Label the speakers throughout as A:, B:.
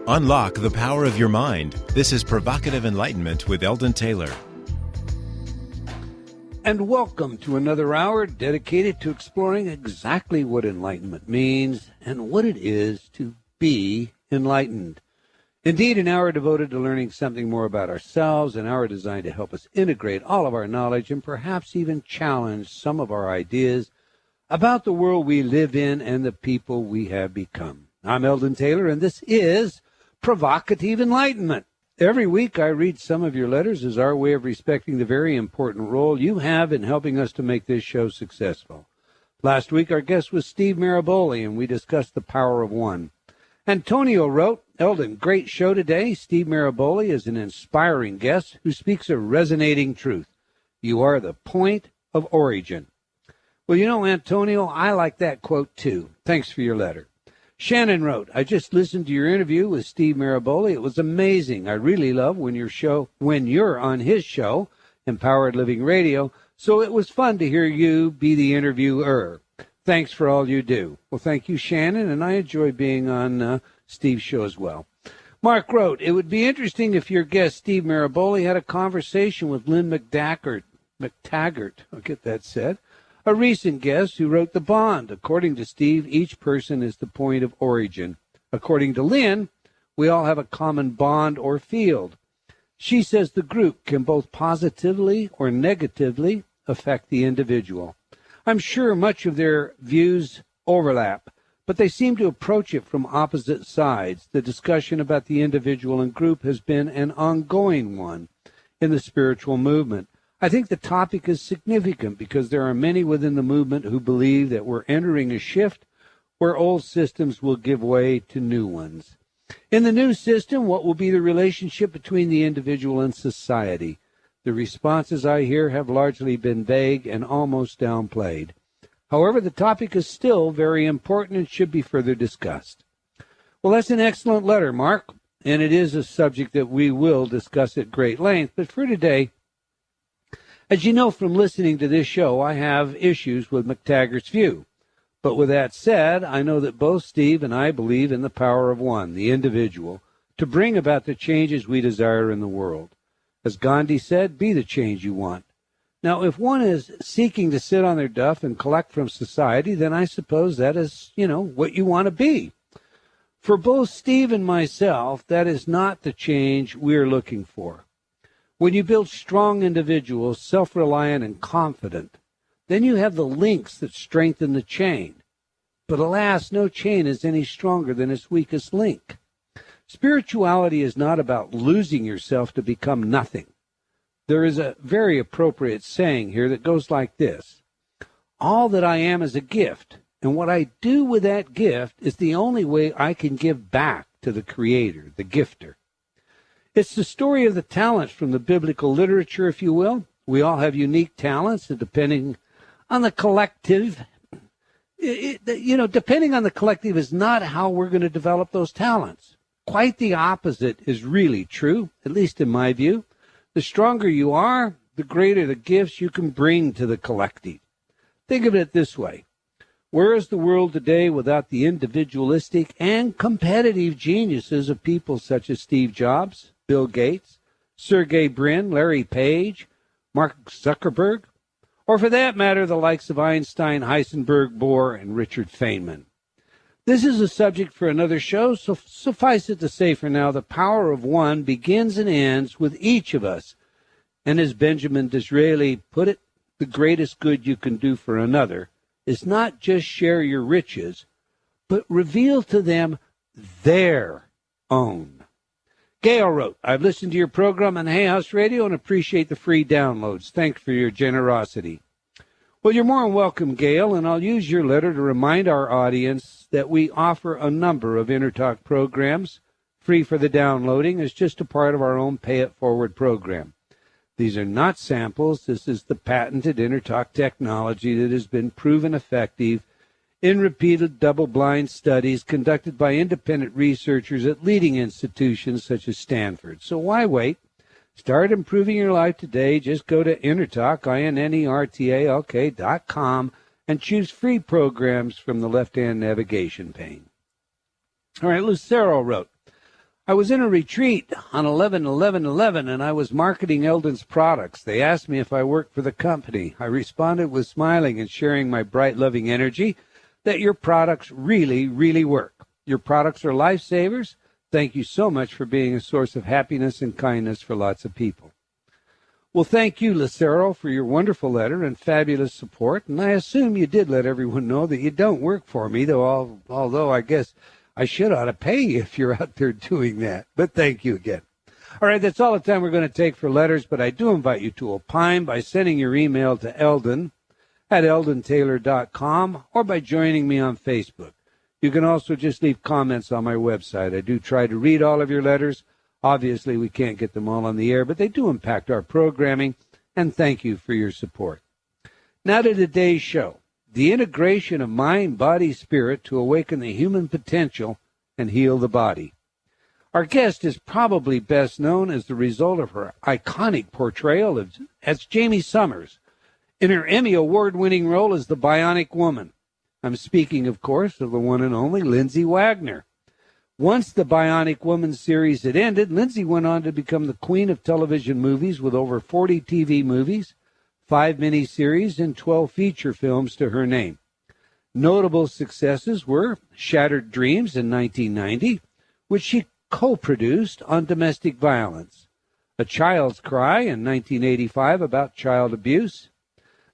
A: Unlock the power of your mind. This is Provocative Enlightenment with Eldon Taylor.
B: And welcome to another hour dedicated to exploring exactly what enlightenment means and what it is to be enlightened. Indeed, an hour devoted to learning something more about ourselves, an hour designed to help us integrate all of our knowledge and perhaps even challenge some of our ideas about the world we live in and the people we have become. I'm Eldon Taylor, and this is Provocative Enlightenment. Every week I read some of your letters as our way of respecting the very important role you have in helping us to make this show successful. Last week our guest was Steve Maraboli, and we discussed the power of one. Antonio wrote, Eldon, great show today. Steve Maraboli is an inspiring guest who speaks a resonating truth. You are the point of origin. Well, you know, Antonio, I like that quote too. Thanks for your letter. Shannon wrote, I just listened to your interview with Steve Maraboli. It was amazing. I really love when you're on his show, Empowered Living Radio, so it was fun to hear you be the interviewer. Thanks for all you do. Well, thank you, Shannon, and I enjoy being on Steve's show as well. Mark wrote, it would be interesting if your guest, Steve Maraboli, had a conversation with Lynn McTaggart, I'll get that said, a recent guest who wrote The Bond. According to Steve, each person is the point of origin. According to Lynn, we all have a common bond or field. She says the group can both positively or negatively affect the individual. I'm sure much of their views overlap, but they seem to approach it from opposite sides. The discussion about the individual and group has been an ongoing one in the spiritual movement. I think the topic is significant because there are many within the movement who believe that we're entering a shift where old systems will give way to new ones. In the new system, what will be the relationship between the individual and society? The responses I hear have largely been vague and almost downplayed. However, the topic is still very important and should be further discussed. Well, that's an excellent letter, Mark, and it is a subject that we will discuss at great length. But for today, as you know from listening to this show, I have issues with McTaggart's view. But with that said, I know that both Steve and I believe in the power of one, the individual, to bring about the changes we desire in the world. As Gandhi said, be the change you want. Now, if one is seeking to sit on their duff and collect from society, then I suppose that is, what you want to be. For both Steve and myself, that is not the change we're looking for. When you build strong individuals, self-reliant and confident, then you have the links that strengthen the chain. But alas, no chain is any stronger than its weakest link. Spirituality is not about losing yourself to become nothing. There is a very appropriate saying here that goes like this. All that I am is a gift, and what I do with that gift is the only way I can give back to the Creator, the gifter. It's the story of the talents from the biblical literature, if you will. We all have unique talents, and depending on the collective, depending on the collective is not how we're going to develop those talents. Quite the opposite is really true, at least in my view. The stronger you are, the greater the gifts you can bring to the collective. Think of it this way. Where is the world today without the individualistic and competitive geniuses of people such as Steve Jobs, Bill Gates, Sergey Brin, Larry Page, Mark Zuckerberg, or for that matter, the likes of Einstein, Heisenberg, Bohr, and Richard Feynman? This is a subject for another show, so suffice it to say for now, the power of one begins and ends with each of us. And as Benjamin Disraeli put it, the greatest good you can do for another is not just share your riches, but reveal to them their own. Gail wrote, I've listened to your program on Hay House Radio and appreciate the free downloads. Thanks for your generosity. Well, you're more than welcome, Gail, and I'll use your letter to remind our audience that we offer a number of InnerTalk programs free for the downloading as just a part of our own Pay It Forward program. These are not samples. This is the patented InnerTalk technology that has been proven effective in repeated double-blind studies conducted by independent researchers at leading institutions such as Stanford. So why wait? Start improving your life today. Just go to InnerTalk, INNERTALK.com, and choose free programs from the left-hand navigation pane. All right, Lucero wrote, I was in a retreat on 11/11/11, and I was marketing Eldon's products. They asked me if I worked for the company. I responded with smiling and sharing my bright, loving energy that your products really, really work. Your products are lifesavers. Thank you so much for being a source of happiness and kindness for lots of people. Well, thank you, Lucero, for your wonderful letter and fabulous support. And I assume you did let everyone know that you don't work for me, although I guess I should ought to pay you if you're out there doing that. But thank you again. All right, that's all the time we're going to take for letters, but I do invite you to opine by sending your email to Eldon at eldontaylor.com or by joining me on Facebook. You can also just leave comments on my website. I do try to read all of your letters. Obviously, we can't get them all on the air, but they do impact our programming, and thank you for your support. Now to today's show, the integration of mind, body, spirit to awaken the human potential and heal the body. Our guest is probably best known as the result of her iconic portrayal as Jamie Summers in her Emmy Award-winning role as the Bionic Woman. I'm speaking, of course, of the one and only Lindsay Wagner. Once the Bionic Woman series had ended, Lindsay went on to become the queen of television movies with over 40 TV movies, 5 miniseries, and 12 feature films to her name. Notable successes were Shattered Dreams in 1990, which she co-produced on domestic violence, A Child's Cry in 1985 about child abuse,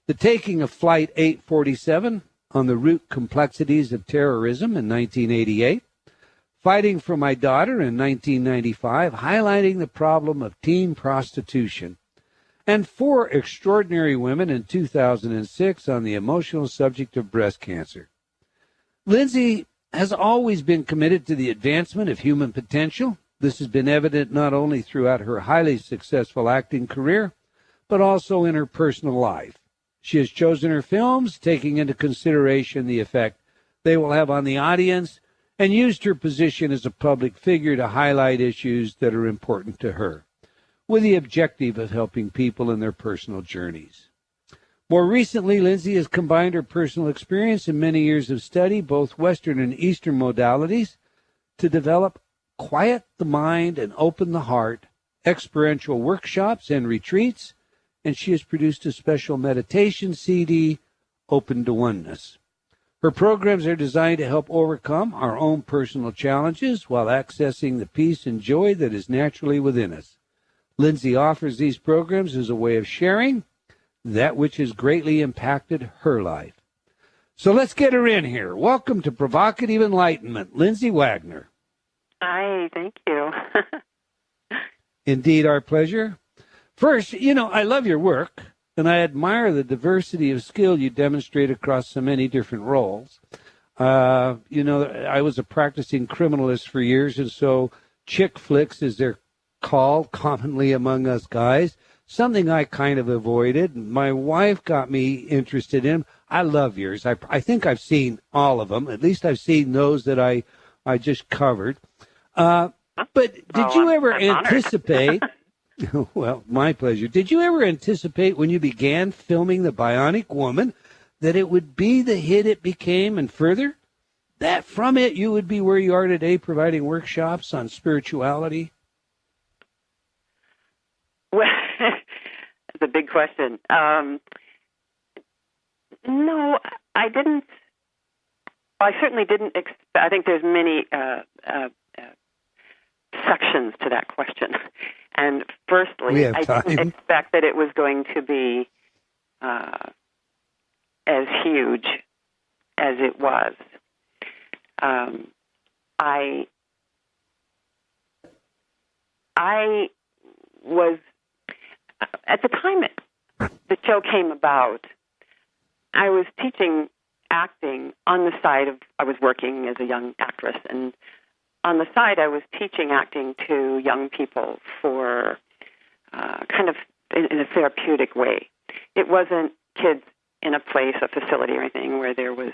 B: The Taking of Flight 847 on the root complexities of terrorism in 1988, Fighting for My Daughter in 1995, highlighting the problem of teen prostitution, and 4 Extraordinary Women in 2006 on the emotional subject of breast cancer. Lindsay has always been committed to the advancement of human potential. This has been evident not only throughout her highly successful acting career, but also in her personal life. She has chosen her films, taking into consideration the effect they will have on the audience, and used her position as a public figure to highlight issues that are important to her, with the objective of helping people in their personal journeys. More recently, Lindsay has combined her personal experience and many years of study, both Western and Eastern modalities, to develop Quiet the Mind and Open the Heart, experiential workshops and retreats, and she has produced a special meditation CD, Open to Oneness. Her programs are designed to help overcome our own personal challenges while accessing the peace and joy that is naturally within us. Lindsay offers these programs as a way of sharing that which has greatly impacted her life. So let's get her in here. Welcome to Provocative Enlightenment, Lindsay Wagner.
C: Hi, thank you.
B: Indeed, our pleasure. First, I love your work, and I admire the diversity of skill you demonstrate across so many different roles. I was a practicing criminalist for years, and so chick flicks, as they're called commonly among us guys, something I kind of avoided. My wife got me interested in. I love yours. I think I've seen all of them. At least I've seen those that I just covered. But did you ever anticipate... Well, my pleasure. Did you ever anticipate when you began filming The Bionic Woman that it would be the hit it became, and further, that from it you would be where you are today providing workshops on spirituality?
C: Well, that's a big question. No, I didn't. I certainly didn't expect. I think there's many sections to that question. And firstly, I didn't expect that it was going to be as huge as it was. I was, at the time the show came about, I was teaching acting on the side of, I was working as a young actress, and on the side, I was teaching acting to young people for kind of in a therapeutic way. It wasn't kids in a place, a facility or anything where there was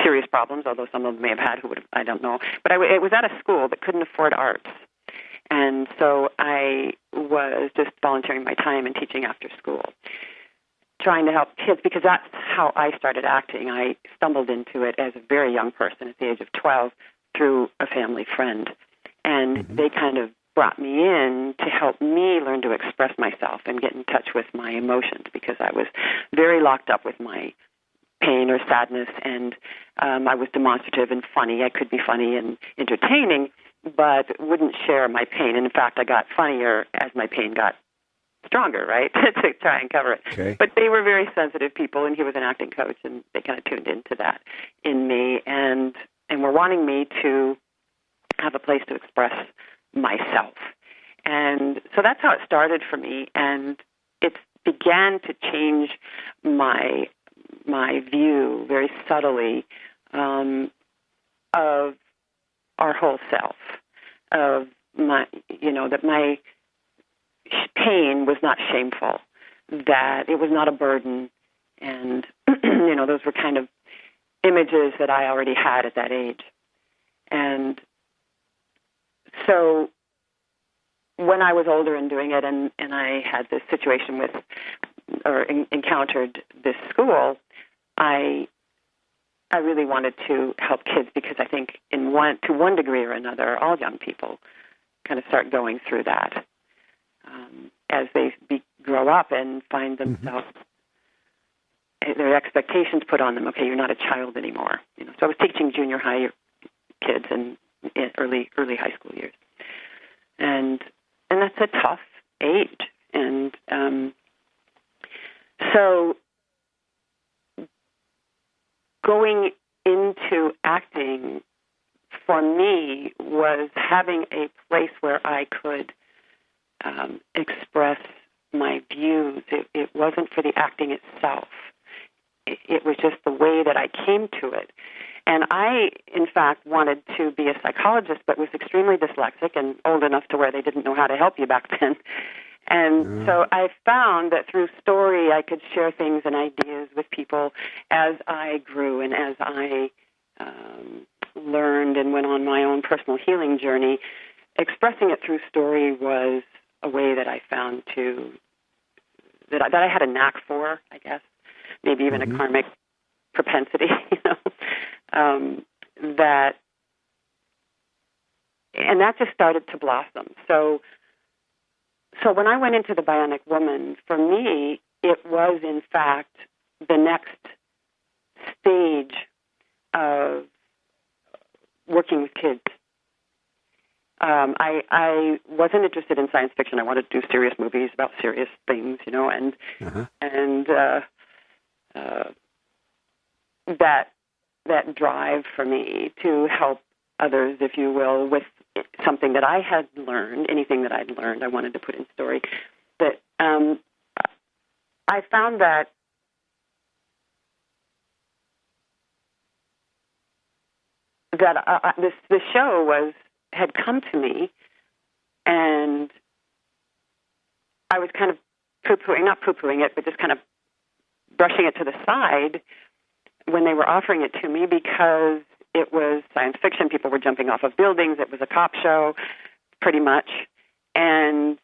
C: serious problems, although some of them may have had, I don't know. But it was at a school that couldn't afford arts. And so I was just volunteering my time and teaching after school, trying to help kids, because that's how I started acting. I stumbled into it as a very young person at the age of 12, through a family friend. And they kind of brought me in to help me learn to express myself and get in touch with my emotions, because I was very locked up with my pain or sadness, and I was demonstrative and funny. I could be funny and entertaining, but wouldn't share my pain. And in fact, I got funnier as my pain got stronger, right, to try and cover it.
B: Okay.
C: But they were very sensitive people, and he was an acting coach, and they kind of tuned into that in me, and were wanting me to have a place to express myself. And so that's how it started for me, and it began to change my view very subtly of our whole self, of my, that my pain was not shameful, that it was not a burden, and those were kind of images that I already had at that age. And so when I was older and doing it, and I had this situation with, or encountered this school, I really wanted to help kids, because I think to one degree or another, all young people kind of start going through that as they grow up and find themselves, their expectations put on them. Okay, you're not a child anymore. So I was teaching junior high kids in early high school years, and that's a tough age. And so going into acting for me was having a place where I could express my views. It wasn't for the acting itself. It was just the way that I came to it. And I, in fact, wanted to be a psychologist, but was extremely dyslexic and old enough to where they didn't know how to help you back then. And so I found that through story I could share things and ideas with people as I grew and as I learned and went on my own personal healing journey. Expressing it through story was a way that I found that I had a knack for, I guess, maybe even a karmic propensity, and that just started to blossom. So when I went into the Bionic Woman, for me, it was in fact the next stage of working with kids. I wasn't interested in science fiction. I wanted to do serious movies about serious things, and that drive for me to help others, if you will, with something that I had learned, anything that I'd learned, I wanted to put in story. But I found that this show had come to me, and I was kind of not poo-pooing it, but just kind of brushing it to the side when they were offering it to me, because it was science fiction. People were jumping off of buildings. It was a cop show, pretty much. And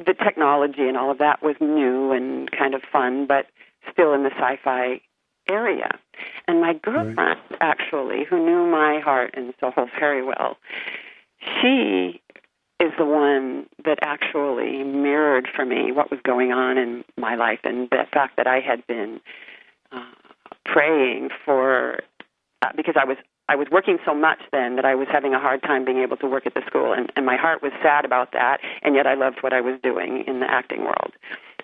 C: the technology and all of that was new and kind of fun, but still in the sci-fi area. And my girlfriend, actually, who knew my heart and soul very well, she is the one that actually mirrored for me what was going on in my life, and the fact that I had been praying for, because I was working so much then that I was having a hard time being able to work at the school, and my heart was sad about that, and yet I loved what I was doing in the acting world.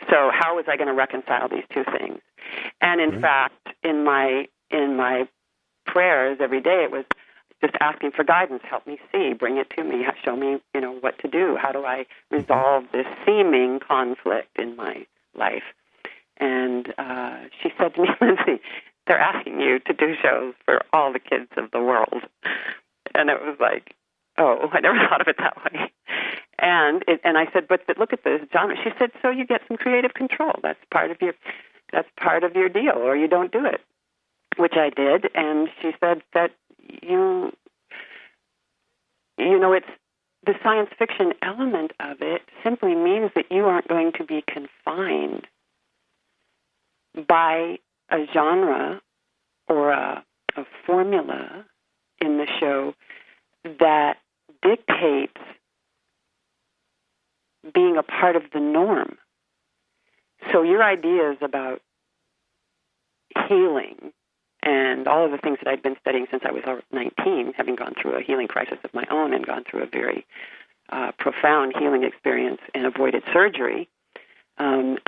C: So how was I going to reconcile these two things? And in fact, in my prayers every day, it was just asking for guidance. Help me see, bring it to me, show me, what to do. How do I resolve this seeming conflict in my life? And she said to me, Lindsay, they're asking you to do shows for all the kids of the world. And it was like, oh, I never thought of it that way. And I said, but look at this genre. She said, so you get some creative control. That's part of your deal, or you don't do it, which I did. And she said that it's the science fiction element of it simply means that you aren't going to be confined by a genre or a formula in the show that dictates being a part of the norm. So your ideas about healing and all of the things that I'd been studying since I was 19, having gone through a healing crisis of my own and gone through a very profound healing experience and avoided surgery, and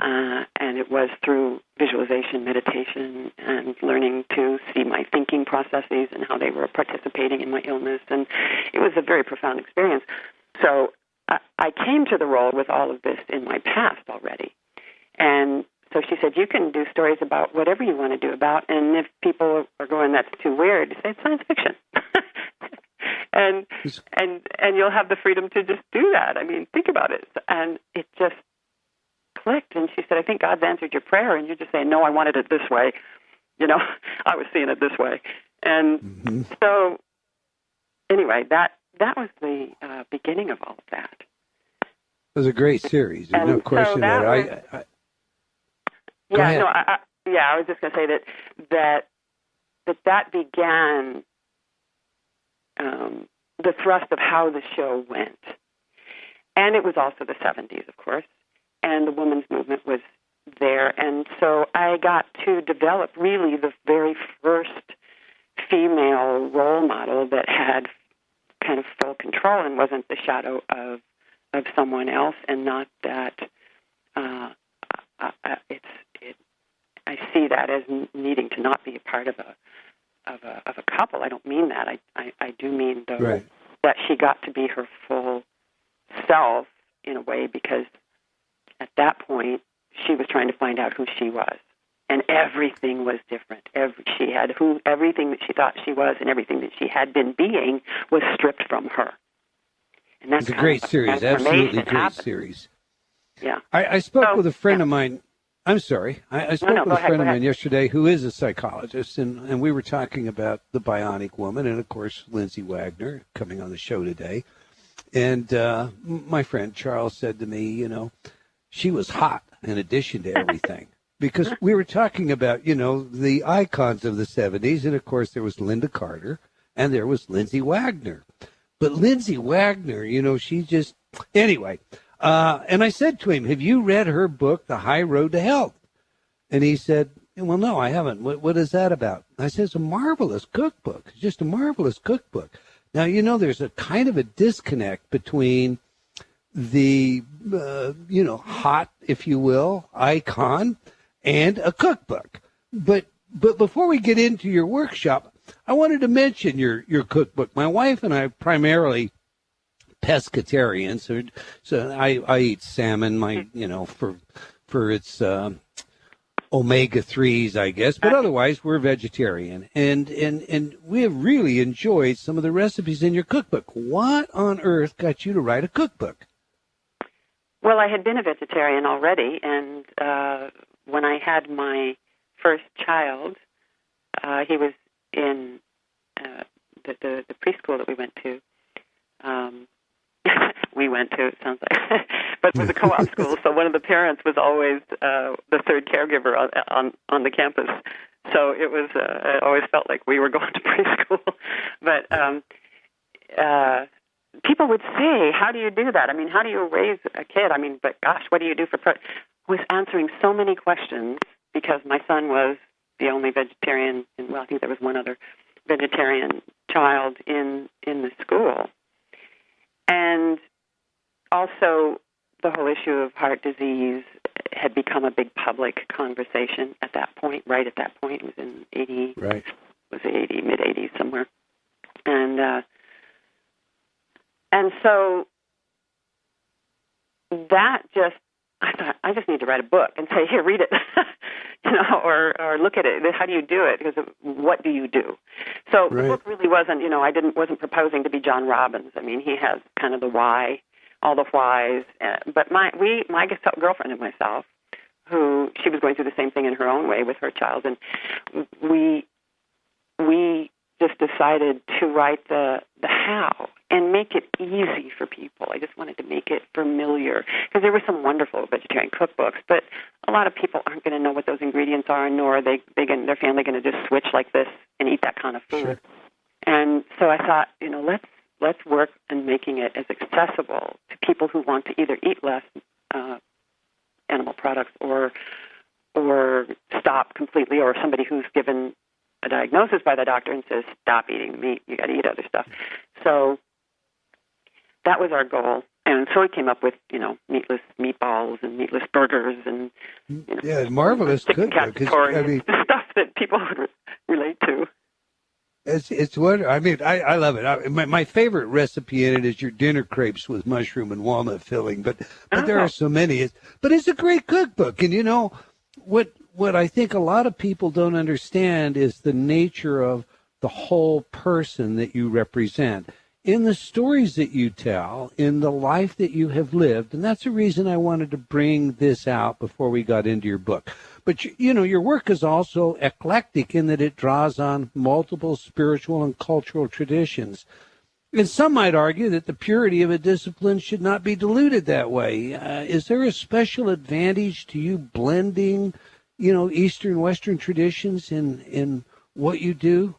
C: it was through visualization, meditation, and learning to see my thinking processes and how they were participating in my illness, and it was a very profound experience. So I came to the role with all of this in my past already. And so she said, you can do stories about whatever you want to do about, and if people are going, that's too weird, you say it's science fiction. and you'll have the freedom to just do that. I mean, think about it. And it just clicked, and she said, I think God's answered your prayer, and you're just saying, no, I wanted it this way. You know, I was seeing it this way. And so anyway, that was the beginning of all of that.
B: It was a great series. There's no question about it.
C: I was just going to say that began the thrust of how the show went. And it was also the 70s, of course, and the women's movement was there. And so I got to develop really the very first female role model that had kind of full control and wasn't the shadow of someone else, and not that I see that as needing to not be a part of a couple. I don't mean that. I do mean though that she got to be her full self in a way, because at that point she was trying to find out who she was, and everything was different. Everything that she thought she was and everything that she had been being was stripped from her. And that's
B: a great series, absolutely great series.
C: Yeah.
B: I spoke with a friend of mine. I'm sorry. I spoke with a friend of mine yesterday who is a psychologist, and we were talking about the Bionic Woman, and of course Lindsay Wagner coming on the show today. And my friend Charles said to me, you know, she was hot in addition to everything. Because we were talking about, you know, the icons of the 70s, and of course there was Linda Carter, and there was Lindsay Wagner. But Lindsay Wagner, you know, she just, anyway. And I said to him, have you read her book, The High Road to Health? And he said, well, no, I haven't. What is that about? I said, it's a marvelous cookbook. It's just a marvelous cookbook. Now, you know, there's a kind of a disconnect between the, you know, hot, if you will, icon and a cookbook. But before we get into your workshop, I wanted to mention your cookbook. My wife and I primarily pescatarians, so I eat salmon, you know, for its omega-3s, I guess, but otherwise we're vegetarian, and we have really enjoyed some of the recipes in your cookbook. What on earth got you to write a cookbook?
C: Well, I had been a vegetarian already, and when I had my first child, he was in the preschool that we went to. It sounds like, but it was a co-op school, so one of the parents was always the third caregiver on the campus. So it was, it always felt like we were going to preschool. But people would say, how do you do that? I mean, how do you raise a kid? I mean, but gosh, what do you do for... I was answering so many questions because my son was the only vegetarian, and I think there was one other vegetarian child in the school. And also, the whole issue of heart disease had become a big public conversation at that point, right at that point. It was in 80,
B: right.
C: Was it 80, mid-80s somewhere. And so that just, I thought, I just need to write a book and say, here, read it, you know, or look at it. How do you do it? Because what do you do? So the book really wasn't, you know, wasn't proposing to be John Robbins. I mean, he has kind of the why, all the whys. But my girlfriend and myself, who she was going through the same thing in her own way with her child, and we just decided to write the how and make it easy for people. I just wanted to make it familiar, because there were some wonderful vegetarian cookbooks, but a lot of people aren't going to know what those ingredients are, nor are their family going to just switch like this and eat that kind of food. Sure. And so I thought, you know, let's work on making it as accessible to people who want to either eat less animal products or stop completely, or somebody who's given a diagnosis by the doctor and says, stop eating meat, you got to eat other stuff. So that was our goal. And so we came up with, meatless meatballs and meatless burgers and,
B: marvelous cookbook.
C: The stuff that people would relate to.
B: It's what I love it. My favorite recipe in it is your dinner crepes with mushroom and walnut filling. But there are so many. But it's a great cookbook. And what I think a lot of people don't understand is the nature of the whole person that you represent in the stories that you tell, in the life that you have lived. And that's the reason I wanted to bring this out before we got into your book. But, your work is also eclectic in that it draws on multiple spiritual and cultural traditions. And some might argue that the purity of a discipline should not be diluted that way. Is there a special advantage to you blending, Eastern, Western traditions in what you do?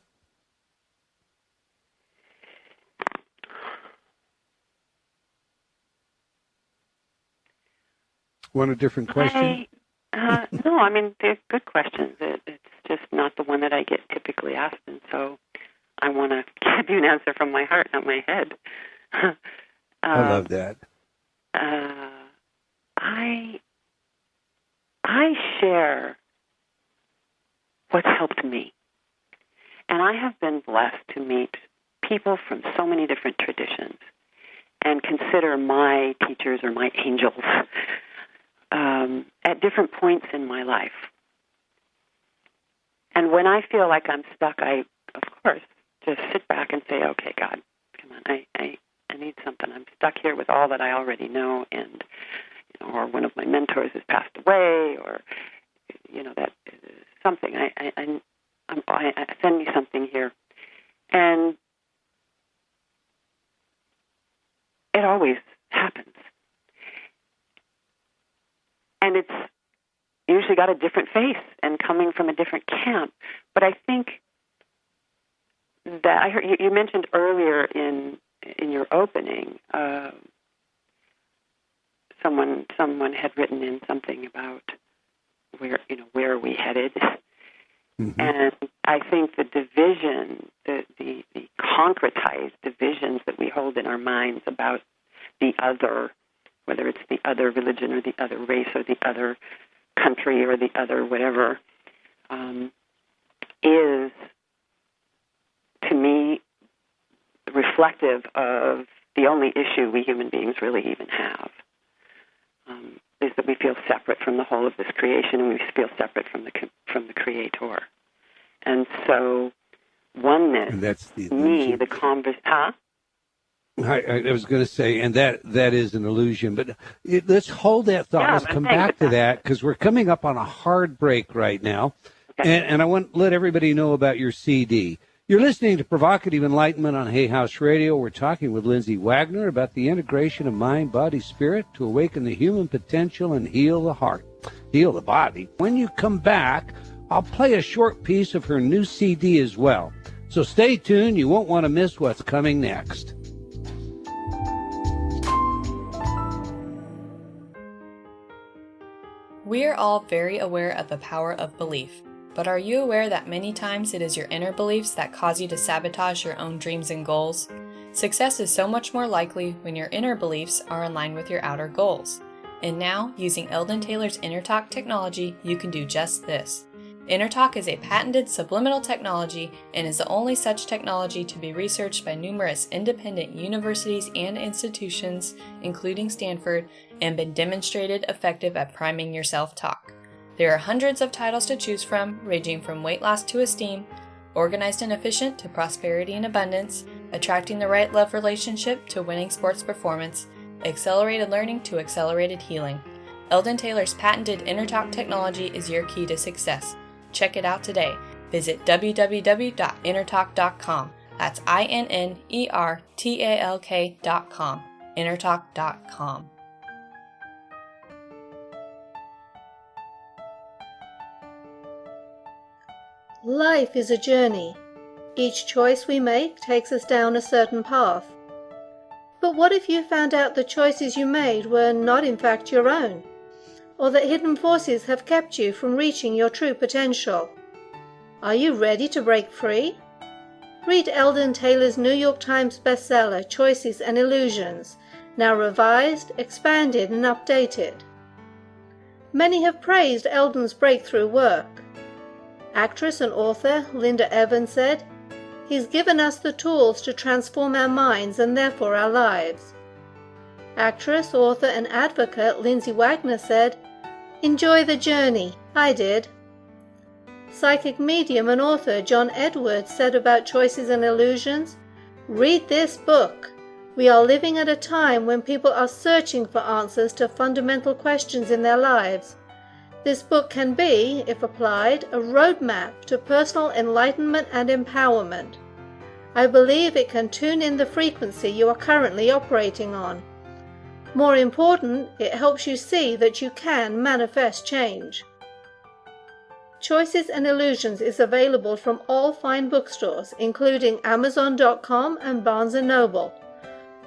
B: Want a different question?
C: No, they're good questions. It's just not the one that I get typically asked, and so I want to give you an answer from my heart, not my head.
B: I love that.
C: I share what's helped me, and I have been blessed to meet people from so many different traditions and consider my teachers or my angels at different points in my life. And when I feel like I'm stuck, I, of course, just sit back and say, okay, God, come on, I need something. I'm stuck here with all that I already know, and or one of my mentors has passed away, or that something. I send me something here, and it always happens. And it's usually got a different face and coming from a different camp. But I think that I heard you mentioned earlier in your opening, someone had written in something about where are we headed, and I think the division, the concretized divisions that we hold in our minds about the other, whether it's the other religion or the other race or the other country or the other whatever, is, to me, reflective of the only issue we human beings really even have, is that we feel separate from the whole of this creation, and we feel separate from the Creator. And so oneness,
B: and that's the I was going to say, and that is an illusion, but let's hold that thought. Let's come back to that, because we're coming up on a hard break right now. Okay. And I want to let everybody know about your CD. You're listening to Provocative Enlightenment on Hay House Radio. We're talking with Lindsay Wagner about the integration of mind, body, spirit to awaken the human potential and heal the heart, heal the body. When you come back, I'll play a short piece of her new CD as well. So stay tuned. You won't want to miss what's coming next.
D: We are all very aware of the power of belief, but are you aware that many times it is your inner beliefs that cause you to sabotage your own dreams and goals? Success is so much more likely when your inner beliefs are in line with your outer goals. And now, using Eldon Taylor's InnerTalk technology, you can do just this. InnerTalk is a patented subliminal technology and is the only such technology to be researched by numerous independent universities and institutions, including Stanford, and been demonstrated effective at priming your self-talk. There are hundreds of titles to choose from, ranging from weight loss to esteem, organized and efficient to prosperity and abundance, attracting the right love relationship to winning sports performance, accelerated learning to accelerated healing. Eldon Taylor's patented InnerTalk technology is your key to success. Check it out today. Visit www.innertalk.com. That's INNERTALK.com. Innertalk.com.
E: Life is a journey. Each choice we make takes us down a certain path. But what if you found out the choices you made were not in fact your own, or that hidden forces have kept you from reaching your true potential? Are you ready to break free? Read Eldon Taylor's New York Times bestseller, Choices and Illusions, now revised, expanded, and updated. Many have praised Eldon's breakthrough work. Actress and author Linda Evans said, "He's given us the tools to transform our minds and therefore our lives." Actress, author, and advocate Lindsay Wagner said, "Enjoy the journey. I did." Psychic medium and author John Edwards said about Choices and Illusions, "Read this book. We are living at a time when people are searching for answers to fundamental questions in their lives. This book can be, if applied, a roadmap to personal enlightenment and empowerment. I believe it can tune in the frequency you are currently operating on. More important, it helps you see that you can manifest change." Choices and Illusions is available from all fine bookstores, including Amazon.com and Barnes & Noble.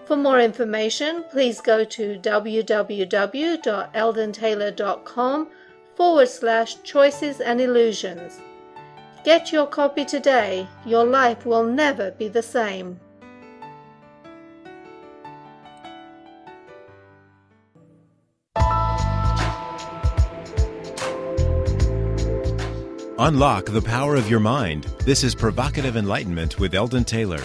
E: For more information, please go to www.eldontaylor.com/choices and illusions. Get your copy today. Your life will never be the same.
A: Unlock the power of your mind. This is Provocative Enlightenment with Eldon Taylor.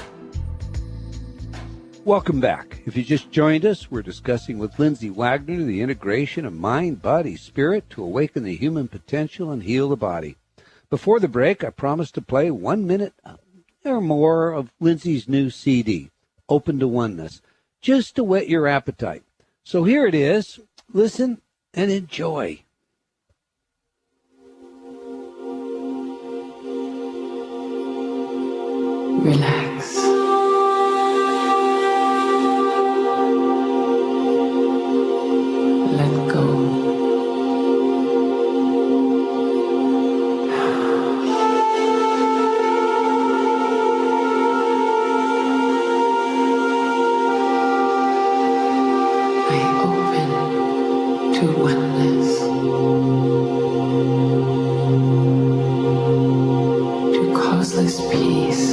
B: Welcome back. If you just joined us, we're discussing with Lindsay Wagner the integration of mind, body, spirit to awaken the human potential and heal the body. Before the break, I promised to play 1 minute or more of Lindsay's new CD, Open to Oneness, just to whet your appetite. So here it is. Listen and enjoy.
F: Relax. Let go. I open to oneness, to causeless peace,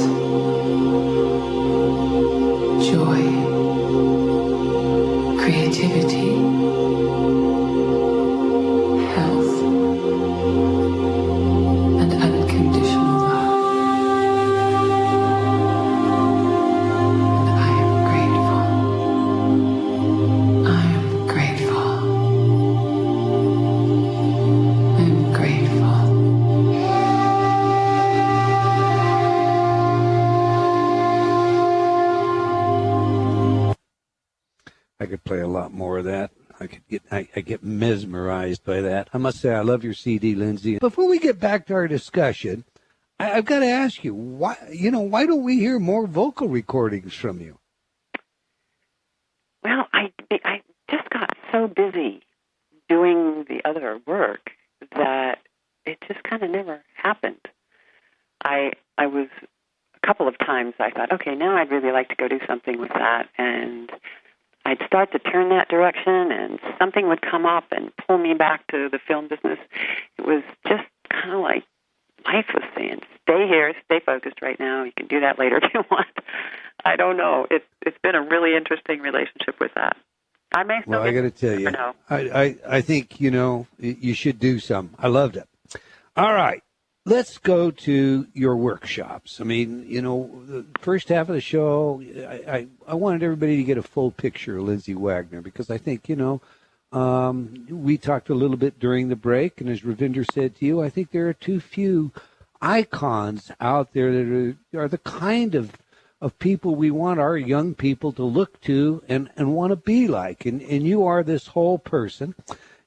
F: joy, creativity, health, and unconditional love. And I am grateful. I am grateful. I am grateful.
B: I could play a lot more of that. I get mesmerized by that. I must say I love your CD, Lindsay. Before we get back to our discussion, I've got to ask you, why don't we hear more vocal recordings from you?
C: Well, I just got so busy doing the other work that it just kind of never happened. I was a couple of times I thought, okay, now I'd really like to go do something with that, and I'd start to turn that direction, and something would come up and pull me back to the film business. It was just kind of like life was saying, stay here, stay focused right now. You can do that later if you want. I don't know. It's been a really interesting relationship with that. I may still.
B: Well, I got to tell you, I think you should do some. I loved it. All right. Let's go to your workshops. I mean, the first half of the show, I wanted everybody to get a full picture of Lindsay Wagner because I think, we talked a little bit during the break, and as Ravinder said to you, I think there are too few icons out there that are the kind of people we want our young people to look to and want to be like. And you are this whole person.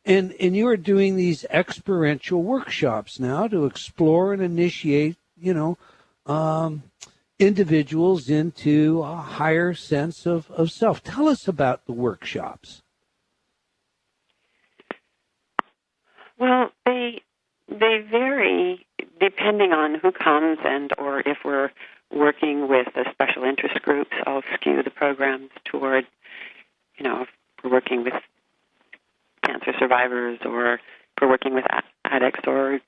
B: And you are doing these experiential workshops now to explore and initiate, individuals into a higher sense of self. Tell us about the workshops.
C: Well, they vary depending on who comes or if we're working with special interest groups. I'll skew the programs toward survivors, or we're working with addicts, or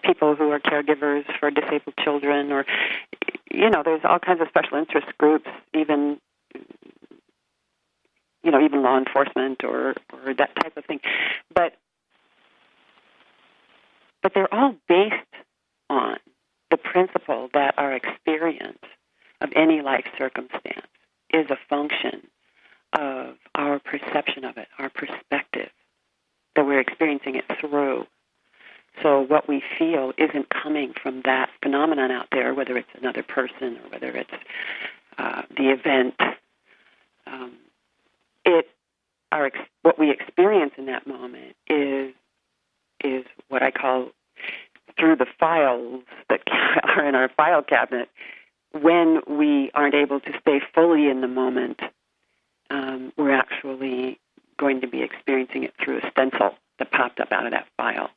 C: people who are caregivers for disabled children, or, there's all kinds of special interest groups, even law enforcement or that type of thing. But they're all based on the principle that our experience of any life circumstance is a function of our perception of it, our perspective, that we're experiencing it through. So what we feel isn't coming from that phenomenon out there, whether it's another person or whether it's the event. What we experience in that moment is what I call, through the files that are in our file cabinet. When we aren't able to stay fully in the moment, we're actually going to be experiencing it through a stencil that popped up out of that file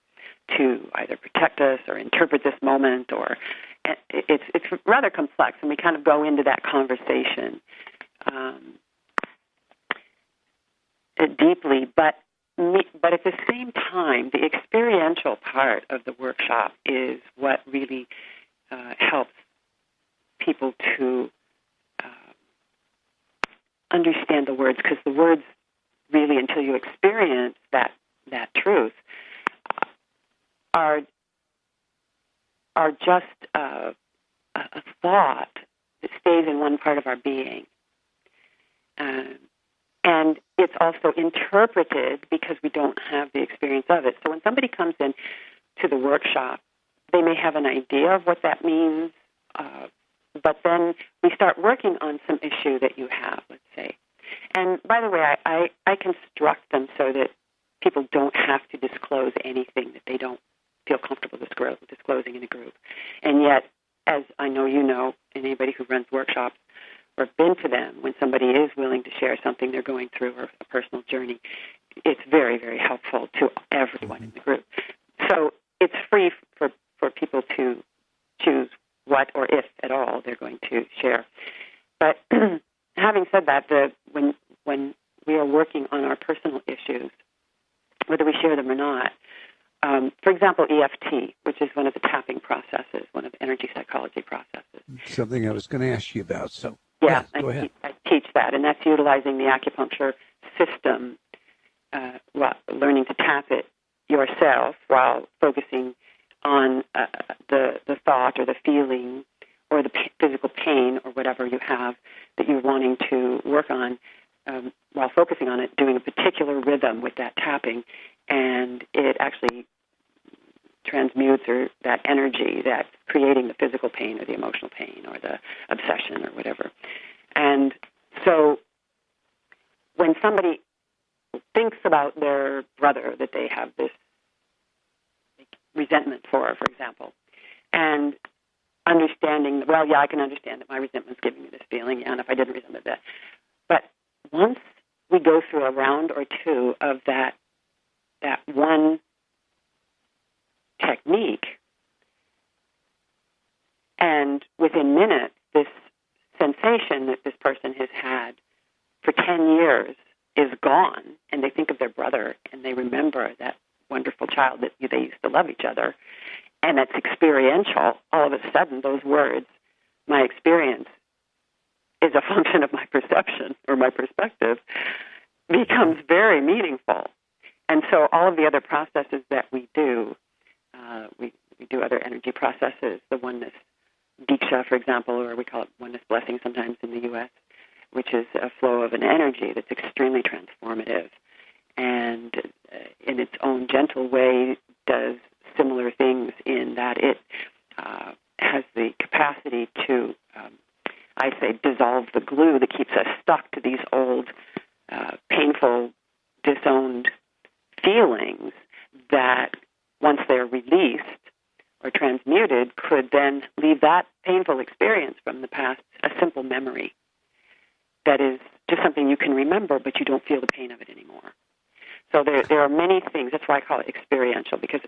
C: to either protect us or interpret this moment, or it's rather complex, and we kind of go into that conversation deeply, but at the same time, the experiential part of the workshop is what really helps people to understand the words, because the words really, until you experience that truth, are just a thought that stays in one part of our being. And it's also interpreted because we don't have the experience of it. So when somebody comes in to the workshop, they may have an idea of what that means, but then we start working on some issue that you have, let's say. And by the way, I construct them so that people don't have to disclose anything that they don't feel comfortable disclosing in a group. And yet, as I know you know, and anybody who runs workshops or been to them, when somebody is willing to share something they're going through or a personal journey, it's very, very helpful to everyone in the group. So it's free for people to choose what or if at all they're going to share. But having said that, when we are working on our personal issues, whether we share them or not, for example, EFT, which is one of the tapping processes, one of the energy psychology processes.
B: Something I was going to ask you about. So
C: yeah,
B: go ahead.
C: I teach that, and that's utilizing the acupuncture system, learning to tap it yourself while focusing on the thought or the feeling or the physical pain or whatever you have that you're wanting to work on, while focusing on it, doing a particular rhythm with that tapping, and it actually transmutes that energy that's creating the physical pain or the emotional pain or the obsession or whatever. And so when somebody thinks about their brother that they have this resentment for example, and understanding, well, yeah, I can understand that my resentment's giving me this feeling, yeah, and if I didn't resent that. But once we go through a round or two of that one technique, and within minutes, this sensation that this person has had for 10 years is gone, and they think of their brother, and they remember that wonderful child that they used to love each other, and it's experiential. All of a sudden, those words, my experience is a function of my perception or my perspective, becomes very meaningful. And so all of the other processes that we do, we do other energy processes, the oneness Diksha, for example, or we call it oneness blessing sometimes in the U.S., which is a flow of an energy that's extremely transformative and in its own gentle way does similar things in that it has the capacity to, I say, dissolve the glue that keeps us stuck to these old, painful, disowned feelings that once they're released or transmuted could then leave that painful experience from the past a simple memory that is just something you can remember, but you don't feel the pain of it anymore. So there are many things. That's why I call it experiential, because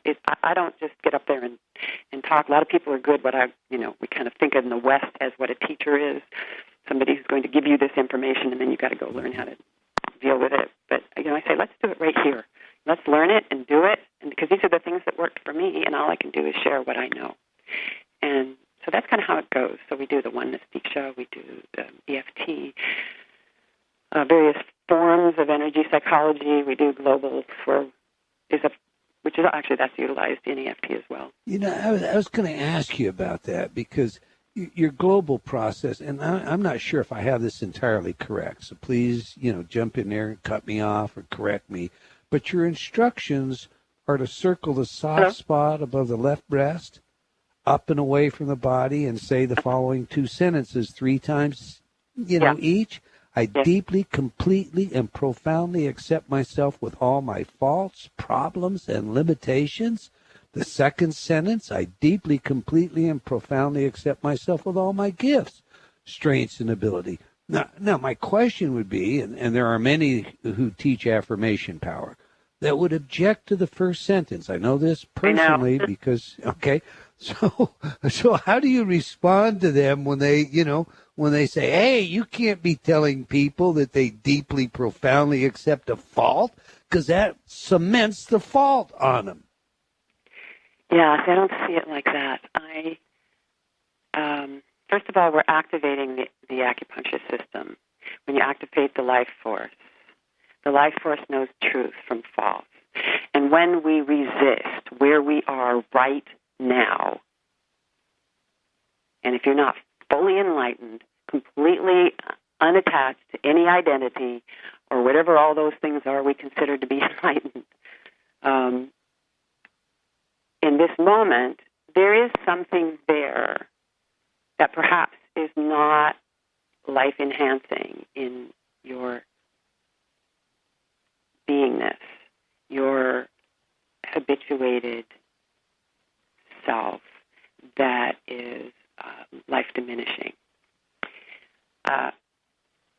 C: I don't just get up there and talk. A lot of people are good. We kind of think in the West as what a teacher is, somebody who's going to give you this information, and then you've got to go learn how to deal with it. But I say, let's do it right here. Let's learn it and do it, and because these are the things that worked for me, and all I can do is share what I know. And so that's kind of how it goes. So we do the Oneness Diksha, we do EFT, various forms of energy psychology. We do global which is actually that's utilized in EFT as well.
B: You know, I was going to ask you about that because your global process, and I'm not sure if I have this entirely correct, so please, jump in there and cut me off or correct me. But your instructions are to circle the soft spot above the left breast, up and away from the body, and say the following 2 sentences 3 times, each. I deeply, completely, and profoundly accept myself with all my faults, problems, and limitations. The second sentence, I deeply, completely, and profoundly accept myself with all my gifts, strengths, and ability. Now my question would be, and there are many who teach affirmation power, that would object to the first sentence. I know this personally because, so how do you respond to them when they say, hey, you can't be telling people that they deeply, profoundly accept a fault because that cements the fault on them?
C: Yeah, I don't see it like that. First of all, we're activating the acupuncture system. When you activate the life force knows truth from false. And when we resist where we are right now, and if you're not fully enlightened, completely unattached to any identity or whatever all those things are we consider to be enlightened, in this moment, there is something there that perhaps is not life-enhancing in your beingness, your habituated self that is life-diminishing.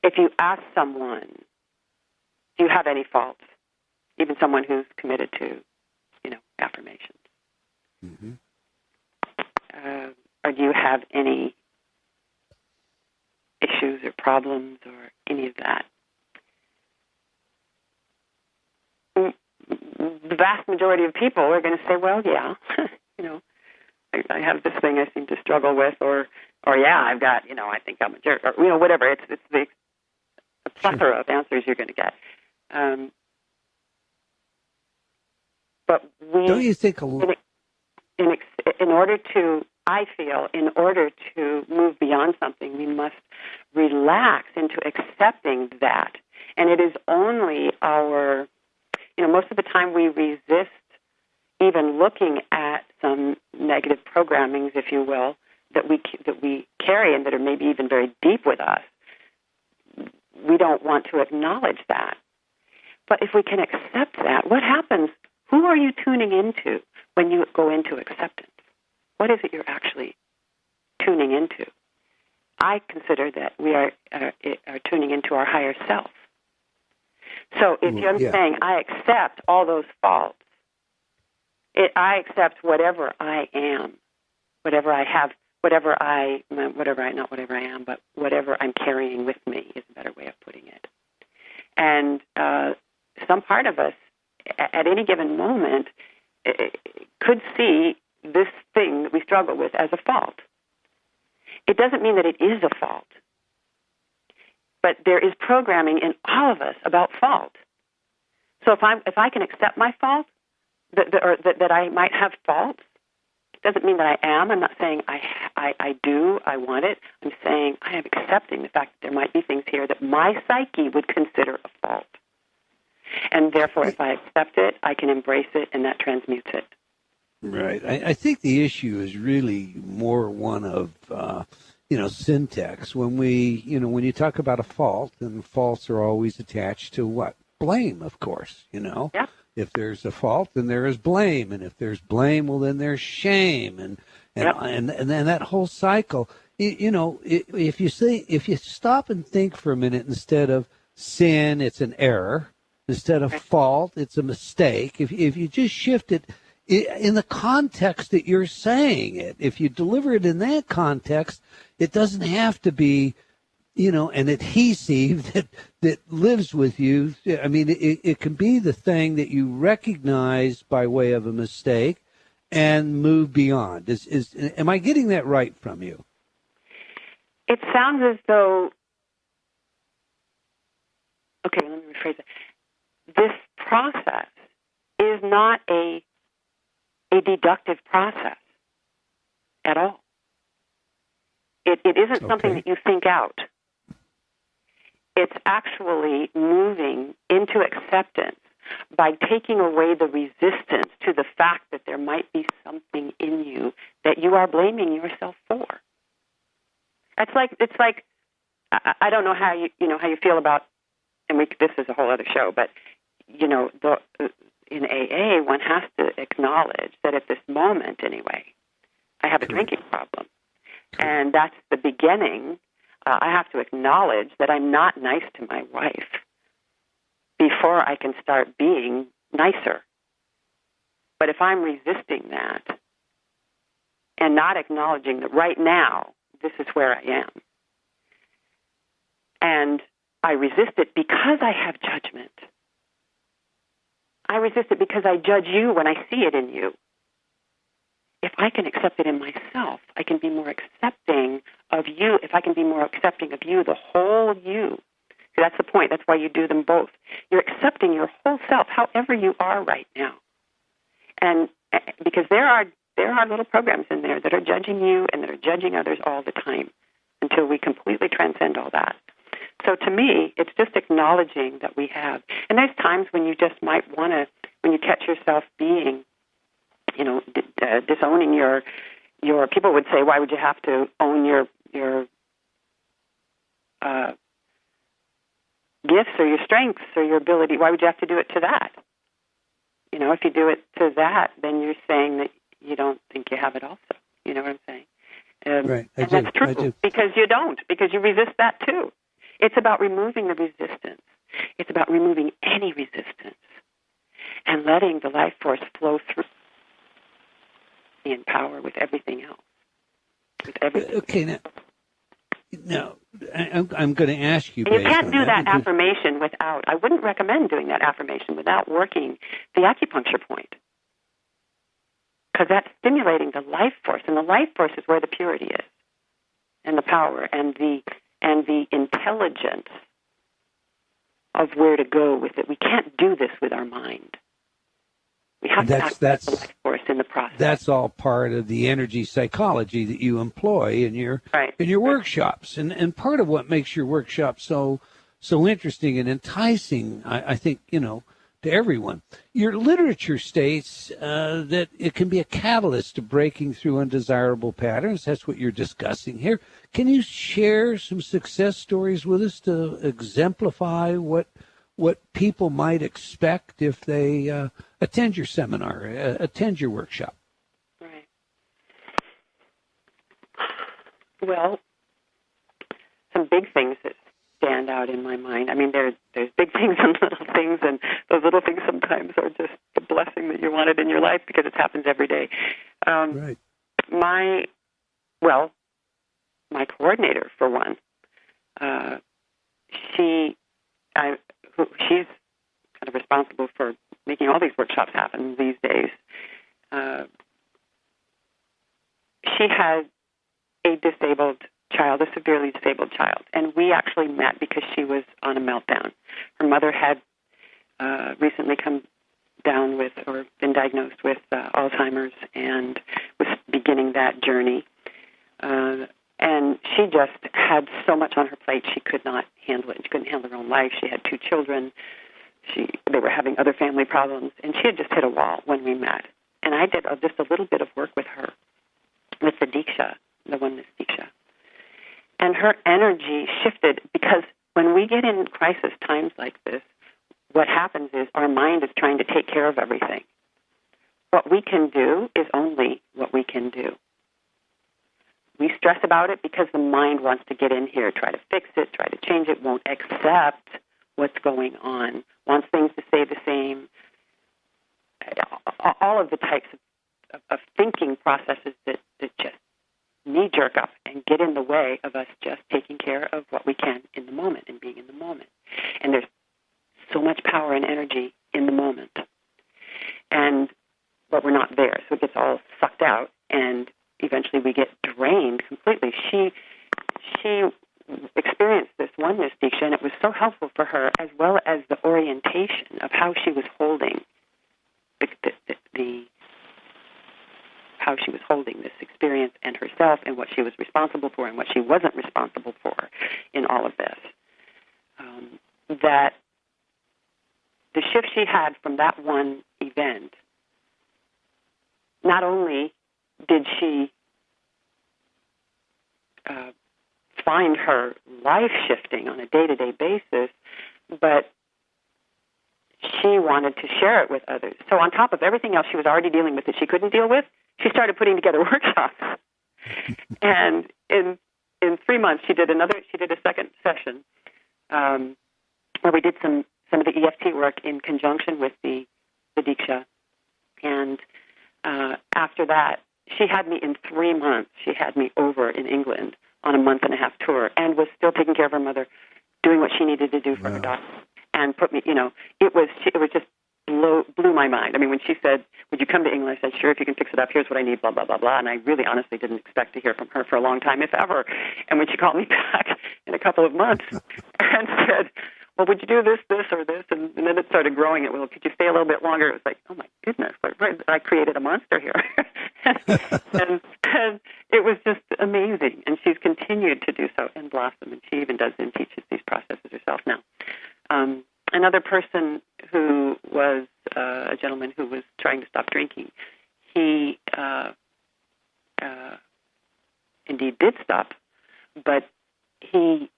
C: If you ask someone, do you have any faults, even someone who's committed to, affirmations,
B: mm-hmm.
C: Or do you have any issues or problems or any of that? The vast majority of people are going to say, well, yeah, I have this thing I seem to struggle with, or yeah, I've got, I think I'm a jerk, or, whatever. It's the plethora of answers you're going to get. But
B: don't you think
C: in order to move beyond something, we must relax into accepting that. And it is only most of the time we resist even looking at some negative programmings, if you will, that we carry and that are maybe even very deep with us. We don't want to acknowledge that. But if we can accept that, what happens? Who are you tuning into when you go into acceptance? What is it you're actually tuning into? I consider that we are tuning into our higher self. So if I'm saying I accept all those faults, I accept whatever I am, whatever I have, whatever I am, but whatever I'm carrying with me is a better way of putting it. And some part of us, at any given moment, could see this thing that we struggle with as a fault. It doesn't mean that it is a fault. But there is programming in all of us about fault. So if I can accept my fault, that I might have faults, doesn't mean that I am. I'm not saying I do, I want it. I'm saying I am accepting the fact that there might be things here that my psyche would consider a fault. And therefore, if I accept it, I can embrace it, and that transmutes it.
B: Right. I think the issue is really more one of, syntax. When when you talk about a fault, and faults are always attached to what? Blame, of course,
C: Yeah.
B: If there's a fault, then there is blame. And if there's blame, well, then there's shame. And then that whole cycle, if you stop and think for a minute, instead of sin, it's an error. Instead of fault, it's a mistake. If you just shift it in the context that you're saying it, if you deliver it in that context, it doesn't have to be an adhesive that lives with you. I mean, it can be the thing that you recognize by way of a mistake and move beyond. Am I getting that right from you?
C: It sounds as though, okay, let me rephrase it. This process is not a deductive process at all. It isn't something that you think out. It's actually moving into acceptance by taking away the resistance to the fact that there might be something in you that you are blaming yourself for. It's like I don't know how you feel about, and this is a whole other show, but in AA one has to acknowledge that at this moment anyway, I have a drinking problem, and that's the beginning. I have to acknowledge that I'm not nice to my wife before I can start being nicer. But if I'm resisting that and not acknowledging that right now, this is where I am, and I resist it because I have judgment. I resist it because I judge you when I see it in you. If I can accept it in myself, I can be more accepting of you. If I can be more accepting of you, the whole you. That's the point. That's why you do them both. You're accepting your whole self, however you are right now. And because there are little programs in there that are judging you and that are judging others all the time until we completely transcend all that. So to me, it's just acknowledging that we have. And there's times when you just might want to, when you catch yourself being, disowning your. People would say, why would you have to own your gifts or your strengths or your ability? Why would you have to do it to that? If you do it to that, then you're saying that you don't think you have it also. You know what I'm saying?
B: Right.
C: And that's true, because you don't, because you resist that too. It's about removing the resistance. It's about removing any resistance and letting the life force flow through in power with everything else. With everything.
B: Okay, now I'm going to ask you.
C: And you can't do that affirmation without. I wouldn't recommend doing that affirmation without working the acupuncture point, because that's stimulating the life force, and the life force is where the purity is, and the power, and the intelligence of where to go with it. We can't do this with our mind. We have to activate the life force in the process.
B: That's all part of the energy psychology that you employ in your workshops, and part of what makes your workshop so interesting and enticing, I think, to everyone. Your literature states that it can be a catalyst to breaking through undesirable patterns. That's what you're discussing here. Can you share some success stories with us to exemplify what people might expect if they attend your seminar, attend your workshop?
C: Right. Well, some big things that stand out in my mind. I mean, there's big things and little things, and those little things sometimes are just the blessing that you wanted in your life because it happens every day.
B: Right.
C: My coordinator, for one, she's kind of responsible for making all these workshops happen these days. She has a severely disabled child, and we actually met because she was on a meltdown. Her mother had recently come down with, or been diagnosed with Alzheimer's, and was beginning that journey. And she just had so much on her plate, she could not handle it. She couldn't handle her own life. She had 2 children. They were having other family problems, and she had just hit a wall when we met. And I did just a little bit of work with her, with the Diksha, the Oneness Diksha. And her energy shifted, because when we get in crisis times like this, what happens is our mind is trying to take care of everything. What we can do is only what we can do. We stress about it because the mind wants to get in here, try to fix it, try to change it, won't accept what's going on, wants things to stay the same. All of the types of thinking processes that just knee-jerk up and get in the way of us just taking care of what we can in the moment and being in the moment. And there's so much power and energy in the moment. But we're not there, so it gets all sucked out, and eventually we get drained completely. She experienced this oneness diksha, and it was so helpful for her, as well as the orientation of how she was holding how she was holding this experience and herself, and what she was responsible for and what she wasn't responsible for in all of this. That the shift she had from that one event, not only did she find her life shifting on a day-to-day basis, but she wanted to share it with others. So on top of everything else she was already dealing with that she couldn't deal with, she started putting together workshops. And in 3 months, she did a second session where we did some of the EFT work in conjunction with the Diksha. And after that, she had me in 3 months. She had me over in England on a month-and-a-half tour, and was still taking care of her mother, doing what she needed to do for her daughter, and put me, it was just blew my mind. I mean, when she said, "Would you come to England?" I said, "Sure, if you can fix it up. Here's what I need, blah, blah, blah, blah." And I really honestly didn't expect to hear from her for a long time, if ever. And when she called me back in a couple of months and said, "Well, would you do this, or this?" And then it started growing. Well, could you stay a little bit longer? It was like, oh, my goodness, I created a monster here. and it was just amazing. And she's continued to do so and blossom. And she even does and teaches these processes herself now. Another person who was a gentleman who was trying to stop drinking, he indeed did stop, but he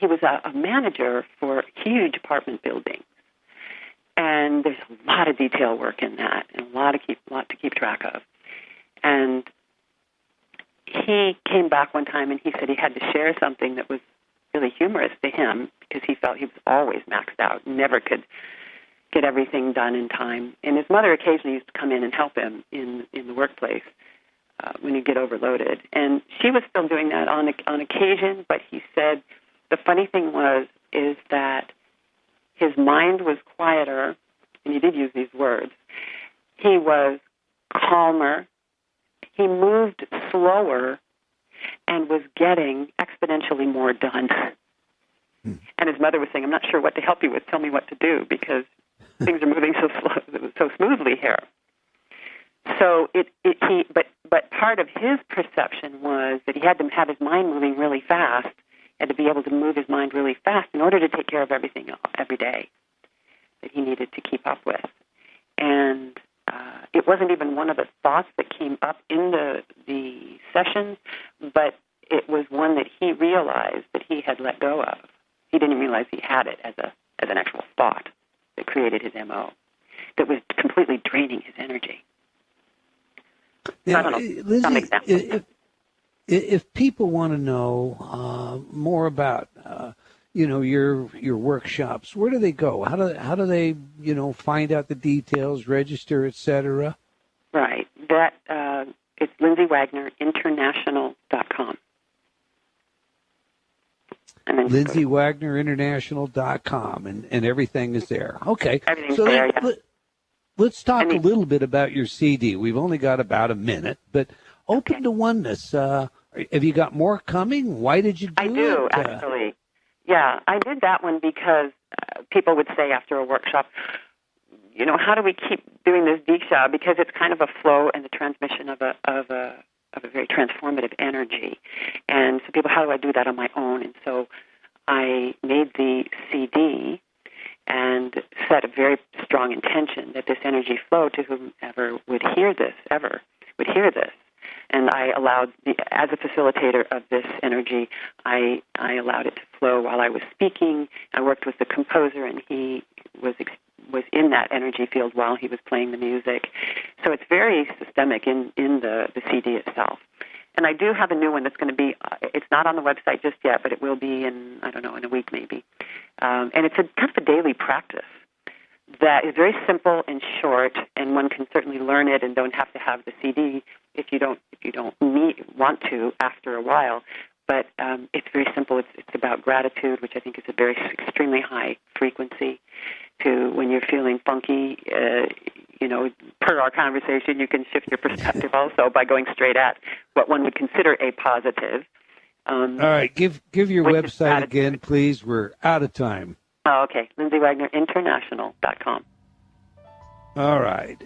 C: was a manager for huge apartment buildings, and there's a lot of detail work in that, and a lot to keep track of. And he came back one time, and he said he had to share something that was really humorous to him, because he felt he was always maxed out, never could get everything done in time. And his mother occasionally used to come in and help him in the workplace when he'd get overloaded. And she was still doing that on occasion, but he said the funny thing is that his mind was quieter, and he did use these words. He was calmer. He moved slower and was getting exponentially more done. And his mother was saying, "I'm not sure what to help you with. Tell me what to do, because things are moving so smoothly here." So but part of his perception was that he had to have his mind moving really fast, had to be able to move his mind really fast in order to take care of everything every day that he needed to keep up with. And it wasn't even one of the thoughts that came up in the sessions, but it was one that he realized that he had let go of. He didn't realize he had it as an actual thought that created his MO, that was completely draining his energy.
B: Now,
C: I don't know,
B: Lindsay,
C: some examples.
B: if people want to know more about your workshops, where do they go? How do they find out the details, register, etc.?
C: Right. That it's Lindsay Wagner International.com.
B: LindsayWagnerInternational.com, and everything is there. Okay.
C: Everything's
B: so
C: there, yeah.
B: Let's talk a little bit about your CD. We've only got about a minute, but Open to Oneness. Have you got more coming? Why did you do it?
C: I do, actually. Yeah, I did that one because people would say after a workshop, how do we keep doing this diksha? Because it's kind of a flow and the transmission of a very transformative energy. And so people, how do I do that on my own? And so I made the CD and set a very strong intention that this energy flow to whomever would hear this. And I allowed, as a facilitator of this energy, I allowed it to flow while I was speaking. I worked with the composer, and he was in that energy field while he was playing the music. So it's very systemic in the CD itself. And I do have a new one that's going to be, it's not on the website just yet, but it will be in a week maybe. And it's a kind of a daily practice that is very simple and short, and one can certainly learn it and don't have to have the CD if you don't want to after a while. But it's very simple. It's about gratitude, which I think is a very extremely high frequency. To when you're feeling funky, per our conversation, you can shift your perspective also by going straight at what one would consider a positive.
B: All right, give your website again, please. We're out of time.
C: Oh, okay. LindsayWagnerInternational.com.
B: All right.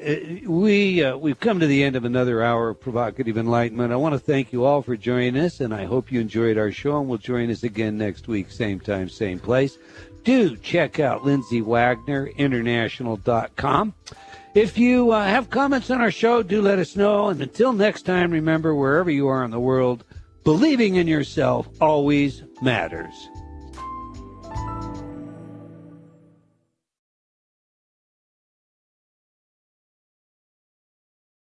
B: We've come to the end of another hour of Provocative Enlightenment. I want to thank you all for joining us, and I hope you enjoyed our show, and will join us again next week, same time, same place. Do check out LindsayWagnerInternational.com. If you have comments on our show, do let us know. And until next time, remember, wherever you are in the world, believing in yourself always matters.